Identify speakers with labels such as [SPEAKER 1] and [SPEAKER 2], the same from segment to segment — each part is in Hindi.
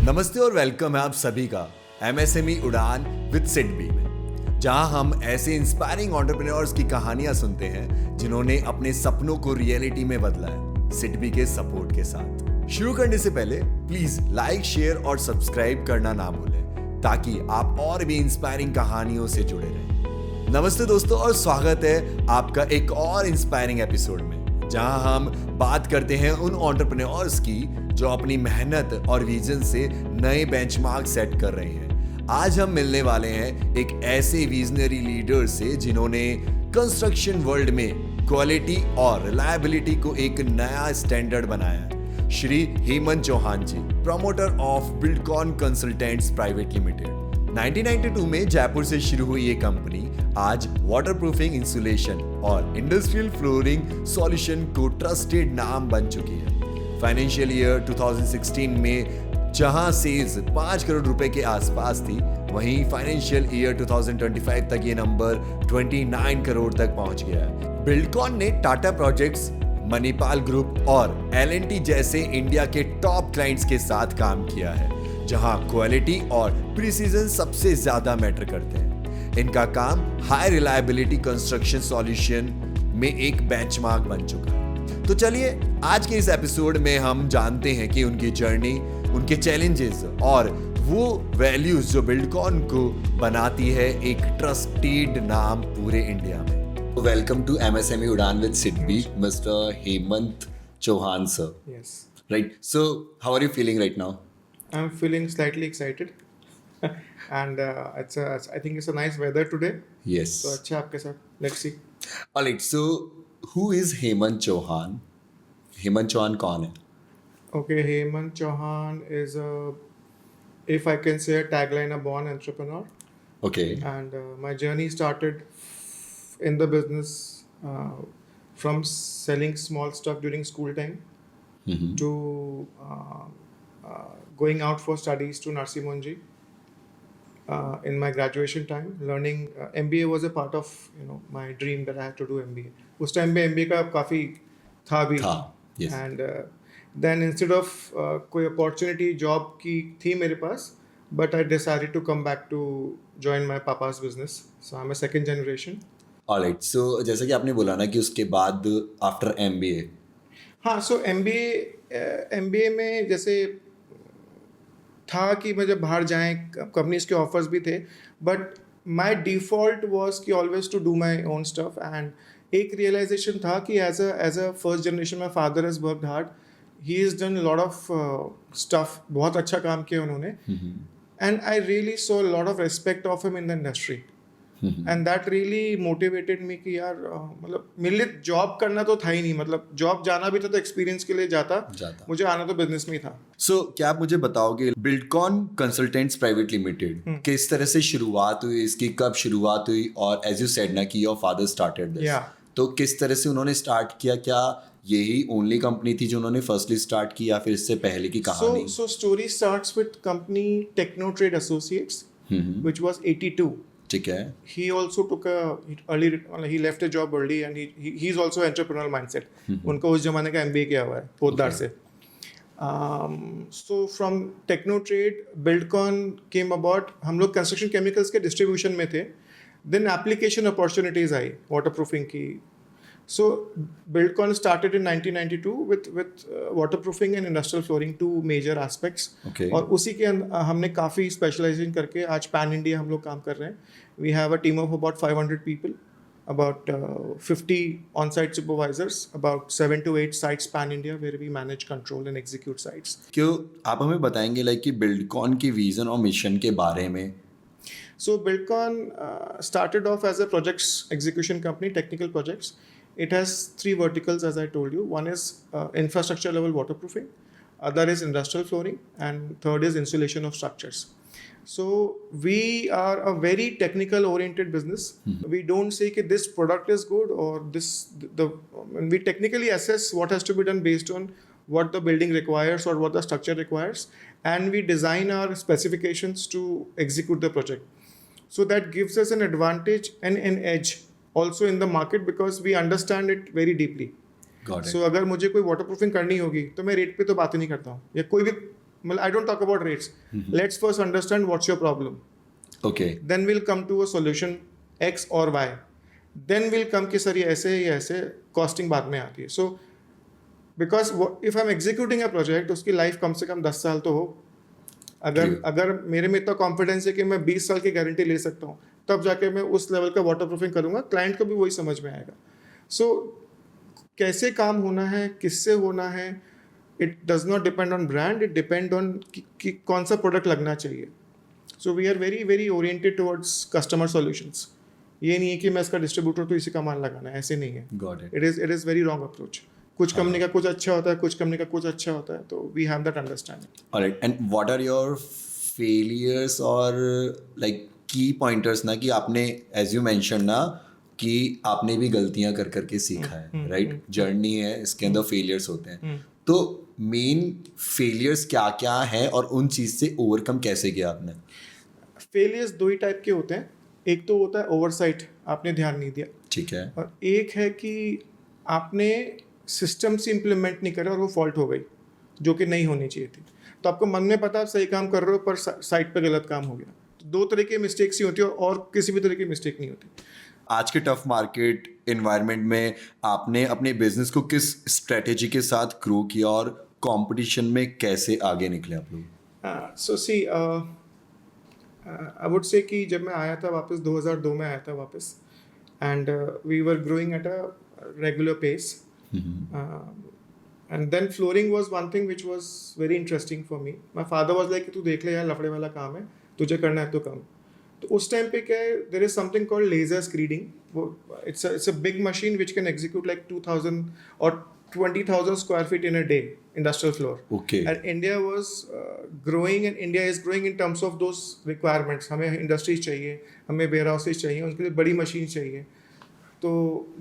[SPEAKER 1] नमस्ते और वेलकम है आप सभी का एमएसएमई उड़ान विद सिडबी में, जहां हम ऐसे इंस्पायरिंग एंटरप्रेन्योर्स की कहानियां सुनते हैं जिन्होंने अपने सपनों को रियलिटी में बदला है सिडबी के सपोर्ट के साथ। शुरू करने से पहले प्लीज लाइक, शेयर और सब्सक्राइब करना ना भूलें ताकि आप और भी इंस्पायरिंग कहानियों से जुड़े रहें। नमस्ते दोस्तों और स्वागत है आपका एक और इंस्पायरिंग एपिसोड में, जहां हम बात करते हैं उन एंटरप्रेन्योर्स की जो अपनी मेहनत और विजन से नए बेंचमार्क सेट कर रहे हैं। आज हम मिलने वाले हैं एक ऐसे विजनरी लीडर से जिन्होंने कंस्ट्रक्शन वर्ल्ड में क्वालिटी और रिलायबिलिटी को एक नया स्टैंडर्ड बनाया है। Shri Hemant Chauhan ji, promoter of Buildcon consultants private limited. 1992 में जयपुर से शुरू हुई ये कंपनी आज वाटरप्रूफिंग, इंसुलेशन और इंडस्ट्रियल फ्लोरिंग सॉल्यूशन को ट्रस्टेड नाम बन चुकी है। फाइनेंशियल ईयर 2016 में जहां सेल्स 5 करोड़ रुपए के आसपास थी, वहीं फाइनेंशियल ईयर 2025 तक ये नंबर 29 करोड़ तक पहुंच गया है। बिल्डकॉन ने टाटा प्रोजेक्ट्स, मणिपाल ग्रुप और L&T जैसे इंडिया के टॉप क्लाइंट्स के साथ काम किया है, जहां क्वालिटी और प्रिसीजन सबसे ज्यादा मैटर करते हैं। इनका काम हाई रिलायबिलिटी कंस्ट्रक्शन सॉल्यूशन में एक बेंचमार्क बन चुका है। तो चलिए आज के इस एपिसोड में हम जानते हैं कि उनकी जर्नी, उनके चैलेंजेस और वो वैल्यूज जो बिल्डकॉन को बनाती है एक ट्रस्टेड नाम पूरे इंडिया में। Welcome to MSME Udaan with SIDBI, mister Hemant Chauhan sir.
[SPEAKER 2] Yes,
[SPEAKER 1] right, so how are you feeling right now?
[SPEAKER 2] I'm feeling slightly excited, and I think it's a nice weather today.
[SPEAKER 1] Yes,
[SPEAKER 2] तो अच्छा आपके साथ. Let's see.
[SPEAKER 1] Alright, so who is Hemant Chauhan? Hemant Chauhan कौन है?
[SPEAKER 2] Okay, Hemant Chauhan is if I can say a tagline, a born entrepreneur.
[SPEAKER 1] Okay,
[SPEAKER 2] And my journey started in the business from selling small stuff during school time to going out for studies to Narsi Monji. In my graduation time, learning MBA was a part of my dream that I had to do MBA. उस टाइम पे MBA का काफ़ी था भी.
[SPEAKER 1] था, yes.
[SPEAKER 2] And then instead of कोई opportunity job की थी मेरे पास, but I decided to come back to join my papa's business. So I'm a second generation.
[SPEAKER 1] Alright, so जैसा कि आपने बोला ना कि उसके बाद आफ्टर एमबीए,
[SPEAKER 2] हाँ, so MBA में जैसे था कि मैं जब बाहर जाएं, कंपनीज के ऑफर्स भी थे, बट माई डिफ़ॉल्ट वॉज कि always to do my own stuff. And एक रियलाइजेशन था कि as a first generation my father has worked hard, he is done lot of stuff, बहुत अच्छा काम किया उन्होंने. And I really saw lot of respect of him in the industry. And that really motivated me कि यार मतलब मेरे लिए जॉब करना तो था ही नहीं, मतलब जॉब जाना भी था तो एक्सपीरियंस के लिए जाता, मुझे आना तो बिजनेस में ही था.
[SPEAKER 1] सो क्या आप मुझे बताओगे बिल्डकॉन कंसल्टेंट्स प्राइवेट लिमिटेड किस तरह से शुरुआत हुई, इसकी कब शुरुआत हुई? और एज यू सेड ना कि योर फादर स्टार्टेड दिस, तो किस तरह से उन्होंने स्टार्ट किया? क्या यही ओनली कंपनी थी जो उन्होंने फर्स्टली स्टार्ट की या फिर इससे पहले की कहानी?
[SPEAKER 2] So story starts with company Techno Trade Associates, which was 82.
[SPEAKER 1] ठीक है.
[SPEAKER 2] He also took he left a job early, and he's also entrepreneurial mindset. उनका उस जमाने का MBA किया हुआ है पोद्दार से. So from Techno Trade, Buildcon came about. हम लोग कंस्ट्रक्शन केमिकल्स के डिस्ट्रीब्यूशन में थे. Then application opportunities आई waterproofing की. So Buildcon started in 1992 with waterproofing and industrial flooring, two major aspects.
[SPEAKER 1] Okay.
[SPEAKER 2] और उसी के हमने काफ़ी स्पेशलाइजेशन करके आज पैन इंडिया हम लोग काम कर रहे हैं. We have a team of about 500 people, about 50 on-site supervisors, about 7 to 8 sites pan India where we manage, control and execute sites.
[SPEAKER 1] क्यों आप हमें बताएंगे लाइक कि बिल्डकॉन की विजन और मिशन के बारे में?
[SPEAKER 2] So Buildcon started off as a projects execution company, technical projects. It has 3 verticals, as I told you. One is infrastructure level waterproofing, other is industrial flooring, and third is insulation of structures. So we are a very technical oriented business. We don't say that this product is good or we technically assess what has to be done based on what the building requires or what the structure requires, and we design our specifications to execute the project. So that gives us an advantage and an edge also in the market because we understand it very deeply.
[SPEAKER 1] Got it.
[SPEAKER 2] So अगर मुझे कोई वाटरप्रूफिंग करनी होगी तो मैं रेट पे तो बात ही नहीं करता हूँ, या कोई भी मतलब I don't talk about rates. Let's first understand what's your problem.
[SPEAKER 1] Okay.
[SPEAKER 2] Then we'll come to a solution X or Y. Then we'll come कि सर ये ऐसे या ऐसे costing बाद में आती है. So because if I'm executing a project उसकी life कम से कम 10 साल तो हो. अगर मेरे में इतना कॉन्फिडेंस है कि मैं 20 साल की गारंटी ले सकता हूँ, तब जाके मैं उस लेवल का वाटर प्रूफिंग करूँगा, क्लाइंट को भी वही समझ में आएगा. सो कैसे काम होना है, किससे होना है, it does not depend on brand, it depend on कि कौन सा प्रोडक्ट लगना चाहिए. So we are very very oriented towards customer solutions. ये नहीं है कि मैं इसका डिस्ट्रीब्यूटर तो इसी का माल लगाना है, ऐसे नहीं है.
[SPEAKER 1] Got it.
[SPEAKER 2] It is very wrong approach. कुछ कंपनी का कुछ अच्छा होता है, कुछ कंपनी का कुछ अच्छा होता है, तो we have that understanding.
[SPEAKER 1] Alright, and what are your failures or like key pointers ना कि आपने as you mentioned ना कि आपने भी गलतियां कर करके सीखा है, राइट? जर्नी है, इसके अंदर फेलियर्स होते हैं. तो मेन फेलियर्स क्या क्या है और उन चीज़ से ओवरकम कैसे किया आपने?
[SPEAKER 2] फेलियर्स दो ही टाइप के होते हैं. एक तो होता है ओवरसाइट, आपने ध्यान नहीं दिया.
[SPEAKER 1] ठीक है.
[SPEAKER 2] और एक है कि आपने सिस्टम से इम्प्लीमेंट नहीं करा और वो फॉल्ट हो गई, जो कि नहीं होनी चाहिए थी. तो आपको मन में पता आप सही काम कर रहे हो, पर साइट पे गलत काम हो गया. तो दो तरह की मिस्टेक्स ही होती है और किसी भी तरह की मिस्टेक नहीं होती.
[SPEAKER 1] आज के टफ मार्केट एनवायरनमेंट में आपने अपने बिजनेस को किस स्ट्रेटेजी के साथ ग्रो किया और कंपटीशन में कैसे आगे निकले आप लोग?
[SPEAKER 2] सो सी आई वुड से कि जब मैं आया था वापस 2002 में आया था वापस, and we were growing at a regular pace. And then flooring was one thing which was very interesting for me. My father was like कि तू देख ले यार, लफड़े वाला काम है, तुझे करना है तो कम. तो उस टाइम पे क्या है, there is something called laser screeding. It's a big machine which can execute like 2,000 or 20,000 square feet in a day, industrial floor.
[SPEAKER 1] Okay.
[SPEAKER 2] And India was growing, and India is growing in terms of those requirements. हमें industries चाहिए, हमें warehouses चाहिए, उनके लिए बड़ी machines चाहिए. So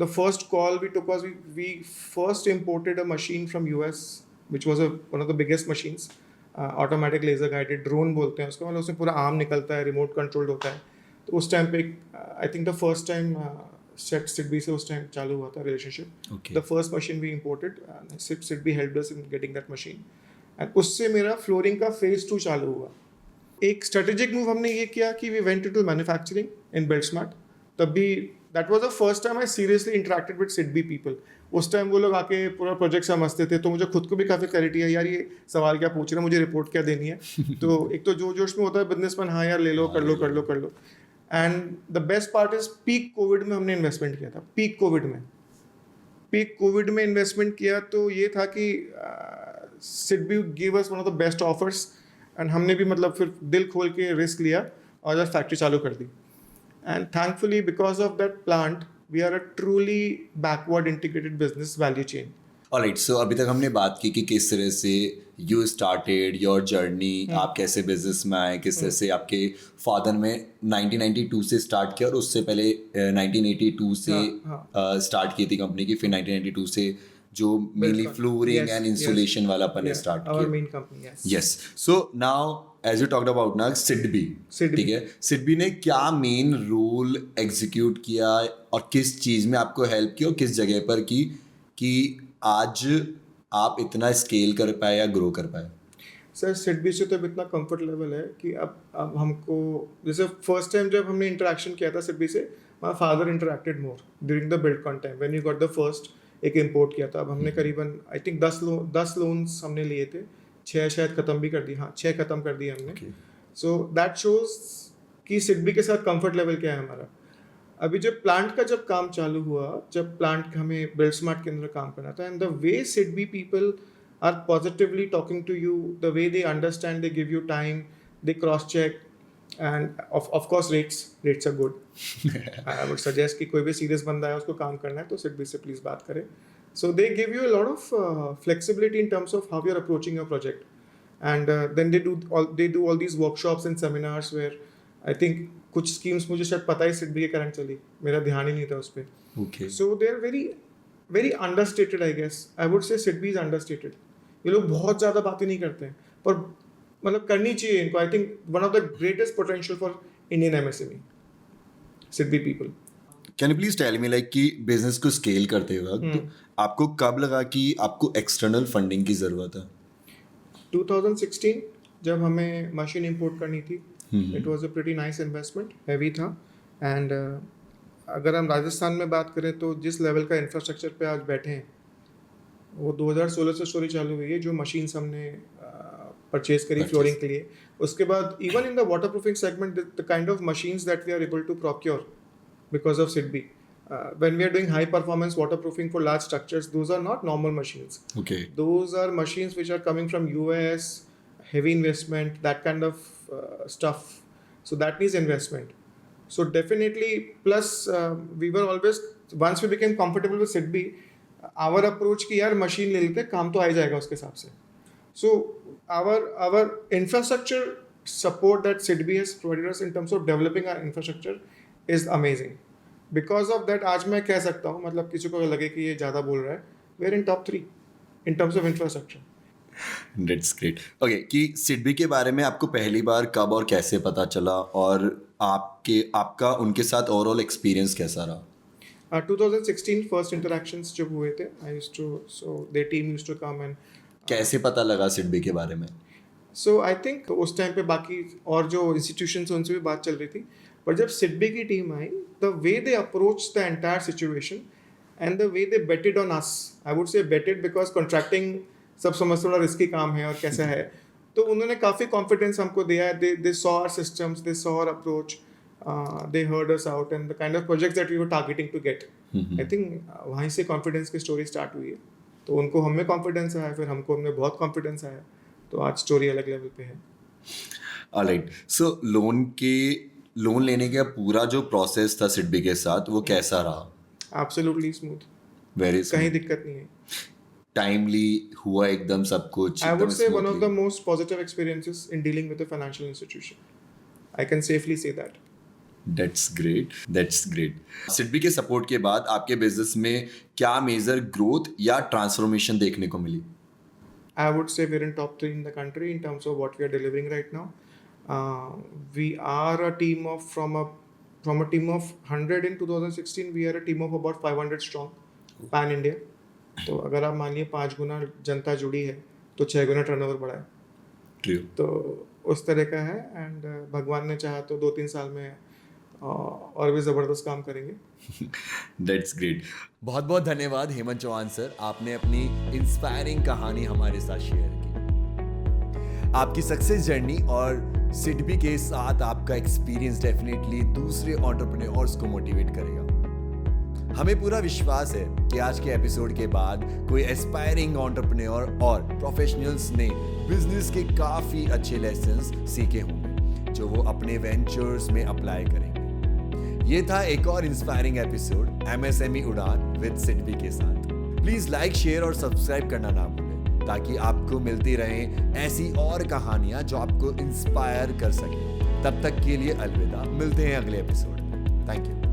[SPEAKER 2] the first call we took was we first imported a machine from US, which was one of the biggest machines, automatic laser guided drone बोलते हैं उसको, मतलब उसमें पूरा आर्म निकलता है, रिमोट कंट्रोल्ड होता है. तो उस टाइम पे I think the first time SIDBI से उस टाइम चालू हुआ था relationship. The first machine we imported, SIDBI helped us in getting that machine, and उससे मेरा फ्लोरिंग का फेज 2 चालू हुआ. एक स्ट्रेटेजिक मूव हमने ये किया कि we went into manufacturing in Beltsmart. तब भी that was the first time I seriously interacted with SIDBI people. उस टाइम वो लोग आके पूरा प्रोजेक्ट समझते थे, तो मुझे खुद को भी काफ़ी क्लैरिटी है यार, ये सवाल क्या पूछ रहे हैं, मुझे रिपोर्ट क्या देनी है. तो एक तो जो जोश में होता है बिजनेसमैन, हाँ यार ले लो, कर लो कर लो कर लो. And the best part is peak covid में हमने इन्वेस्टमेंट किया था. पीक कोविड में इन्वेस्टमेंट किया तो ये था कि SIDBI give us one of the best offers, and हमने भी मतलब फिर दिल खोल के रिस्क लिया और फैक्ट्री चालू कर दी. And thankfully, because of that plant, we are a truly backward integrated business value chain.
[SPEAKER 1] Alright, so अभी तक हमने बात की कि किस तरह से you started your journey, आप कैसे बिजनेस में आए, किस तरह से आपके फादर ने 1992 से स्टार्ट किया और उससे पहले 1982 से स्टार्ट की थी कंपनी की, फिर 1992 से जो मेनली फ्लोरिंग एंड इंसुलेशन वाला अपन ने स्टार्ट किया.
[SPEAKER 2] Our main company, yes.
[SPEAKER 1] Yes. So now as you talked about ना सिडबी, ठीक है, सिडबी ने क्या मेन रोल एग्जीक्यूट किया और किस चीज़ में आपको हेल्प की और किस जगह पर की कि आज आप इतना स्केल कर पाए या ग्रो कर पाए?
[SPEAKER 2] सर सिडबी से तो अब इतना कंफर्ट लेवल है कि अब हमको, जैसे फर्स्ट टाइम जब हमने इंटरेक्शन किया था सिडबी से, my father interacted more during the Buildcon time when you got the first एक इम्पोर्ट किया था. अब हमने करीबन आई थिंक 10 लोन्स हमने लिए थे, 6 शायद ख़त्म भी कर दी. हाँ 6 ख़त्म कर दिए हमने. सो दैट शोज कि सिडबी के साथ कंफर्ट लेवल क्या है हमारा. अभी जब प्लांट का जब काम चालू हुआ, जब प्लांट हमें बेल्टस्मार्ट के अंदर काम करना था, and the way SIDBI people are positively talking to you, the way they understand, they give you time, they cross check, and of course rates are good. I would suggest कि कोई भी सीरियस बंदा है उसको काम करना है तो सिडबी से प्लीज़ बात करें. So they give you a lot of flexibility in terms of how you're approaching your project, and then they do all these workshops and seminars where I think कुछ schemes मुझे शायद पता ही सिडबी के कारण चली, मेरा ध्यान ही नहीं था उस पर.
[SPEAKER 1] Okay.
[SPEAKER 2] So they are very very understated, I guess. I would say SIDBI is understated. ये लोग बहुत ज़्यादा बातें नहीं करते हैं, पर मतलब करनी चाहिए इनको. I think one of the greatest potential for Indian MSME, SIDBI people.
[SPEAKER 1] Can you please tell me like कि बिजनेस को स्केल करते वक्त आपको कब लगा कि आपको एक्सटर्नल फंडिंग की ज़रूरत है?
[SPEAKER 2] 2016 जब हमें मशीन इंपोर्ट करनी थी, it was a pretty nice investment, heavy था। एंड अगर हम राजस्थान में बात करें तो जिस लेवल का इंफ्रास्ट्रक्चर पे आज बैठे हैं वो 2016 से स्टोरी चालू हुई है, जो मशीन्स हमने परचेज करी फ्लोरिंग के लिए। उसके बाद even in the water proofing segment the kind of machines that we are able to procure because of SIDBI. When we are doing high performance waterproofing for large structures, those are not normal machines.
[SPEAKER 1] Okay.
[SPEAKER 2] Those are machines which are coming from US, heavy investment, that kind of stuff. So that needs investment. So definitely, plus we were always, once we became comfortable with SIDBI, our approach कि यार machine ले लेते, काम तो आ ही जाएगा उसके हिसाब से. So our infrastructure support that SIDBI has provided us in terms of developing our infrastructure is amazing. Because of that, आज मैं कह सकता हूँ, मतलब किसी को लगे कि ये ज़्यादा बोल रहा है, we are in top 3 in terms of infrastructure.
[SPEAKER 1] That's great. Okay, कि सिडबी के बारे में आपको पहली बार कब और कैसे पता चला, और आपका उनके साथ ओवरऑल एक्सपीरियंस कैसा रहा?
[SPEAKER 2] 2016 फर्स्ट इंटरेक्शंस जब हुए थे, I used to, so their team used to come and
[SPEAKER 1] कैसे पता लगा सिडबी के बारे में?
[SPEAKER 2] So I think उस टाइम पे बाकी और जो इंस्टीट्यूशंस उनसे भी बात चल रही थी, पर जब सिडबी की टीम आई, the way they approach the entire situation and the way they batted on us, I would say batted because contracting सब समझ थोड़ा रिस्की काम है और कैसा है, तो उन्होंने काफ़ी कॉन्फिडेंस हमको दिया। They saw our systems, they saw our approach, they heard us out and the kind of projects that we were targeting to get. I think वहीं से कॉन्फिडेंस की स्टोरी स्टार्ट हुई है। तो उनको हमें कॉन्फिडेंस आया, फिर हमको हमें बहुत कॉन्फिडेंस आया, तो आज स्टोरी अलग लेवल पे है।
[SPEAKER 1] ऑलराइट, सो लोन लेने का पूरा जो प्रोसेस था सिडबी के साथ, वो कैसा रहा?
[SPEAKER 2] एब्सोल्युटली स्मूथ,
[SPEAKER 1] वेरी
[SPEAKER 2] कहीं दिक्कत नहीं है,
[SPEAKER 1] टाइमली हुआ एकदम सब कुछ।
[SPEAKER 2] आई वुड से one of the most positive experiences in dealing with a financial institution, I can safely say that.
[SPEAKER 1] That's great. SIDBI के सपोर्ट के बाद आपके बिजनेस में क्या मेजर ग्रोथ या ट्रांसफॉर्मेशन देखने को मिली?
[SPEAKER 2] I would say we're in top 3 in the country in terms of what we are delivering right now. We are a team of from a team of 100 in 2016. We are a team of about 500 strong, pan India. तो अगर आप मान लिए 5 गुना जनता जुड़ी है तो 6 गुना टर्नओवर बढ़ा है।
[SPEAKER 1] True.
[SPEAKER 2] तो उस तरह का है, एंड भगवान ने चाहा तो 2-3 साल में और भी ज़बरदस्त काम करेंगे।
[SPEAKER 1] That's great. बहुत बहुत धन्यवाद हेमंत चौहान सर, आपने अपनी इंस्पायरिंग कहानी हमारे साथ शेयर की। आपकी सक्सेस जर्नी और सिडबी के साथ आपका एक्सपीरियंस डेफिनेटली दूसरे एंटरप्रेन्योर्स को मोटिवेट करेगा। हमें पूरा विश्वास है कि आज के एपिसोड के बाद कोई एस्पायरिंग एंटरप्रेन्योर और प्रोफेशनल्स ने बिजनेस के काफी अच्छे लेसन्स सीखे होंगे जो वो अपने वेंचर्स में अप्लाई करेंगे। ये था एक और इंस्पायरिंग एपिसोड MSME उड़ान विद सिडबी के साथ। प्लीज लाइक, शेयर और सब्सक्राइब करना ना भूलें ताकि आपको मिलती रहें ऐसी और कहानियां जो आपको इंस्पायर कर सके। तब तक के लिए अलविदा, मिलते हैं अगले एपिसोड में। Thank you.